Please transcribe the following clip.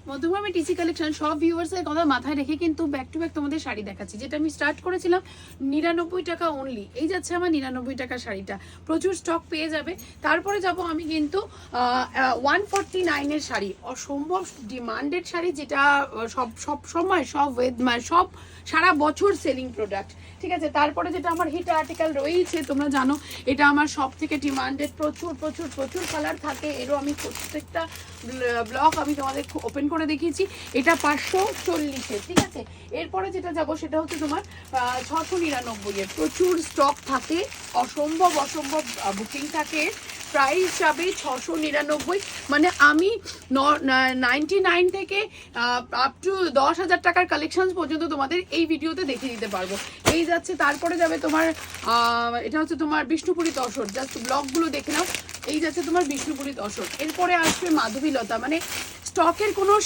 মধুভূমি TC collection সব ভিউয়ার্সের কথা মাথায় রেখে কিন্তু ব্যাক টু ব্যাক তোমাদের শাড়ি দেখাচ্ছি, যেটা আমি স্টার্ট করেছিলাম 99 টাকা অনলি। এই যাচ্ছে আমার 99 টাকা শাড়িটা, প্রচুর স্টক পেয়ে যাবে। তারপরে যাব আমি কিন্তু 149-এর শাড়ি, অসম্ভব ডিমান্ডেড শাড়ি, যেটা সব সব সময় সব সারা বছর সেলিং প্রোডাক্ট, ঠিক আছে। তারপরে যেটা আমার হিট আর্টিকেল রয়েছে, তোমরা জানো এটা আমার সব থেকে ডিমান্ডেড, প্রচুর প্রচুর প্রচুর কালার থাকে, এরও আমি প্রত্যেকটা ব্লক আমি তোমাদের ওপেন করে দেখিয়েছি। এটা 540-এর, ঠিক আছে। এরপরে যেটা যাব সেটা হচ্ছে তোমার 699-এর, প্রচুর স্টক থাকে, অসম্ভব অসম্ভব বুকিং থাকে। প্রাইস যাবে 699, মানে আমি 99 থেকে আপ টু 10,000 টাকার কালেকশন পর্যন্ত তোমাদের এই ভিডিওতে দেখিয়ে দিতে পারবো। এই যাচ্ছে, তারপরে যাবে তোমার এটা হচ্ছে তোমার বিষ্ণুপুরি তসর, জাস্ট ব্লগগুলো দেখে নাও। এই যাচ্ছে তোমার বিষ্ণুপুরি তসর। এরপরে আসবে মাধবীলতা, মানে স্টকের কোনো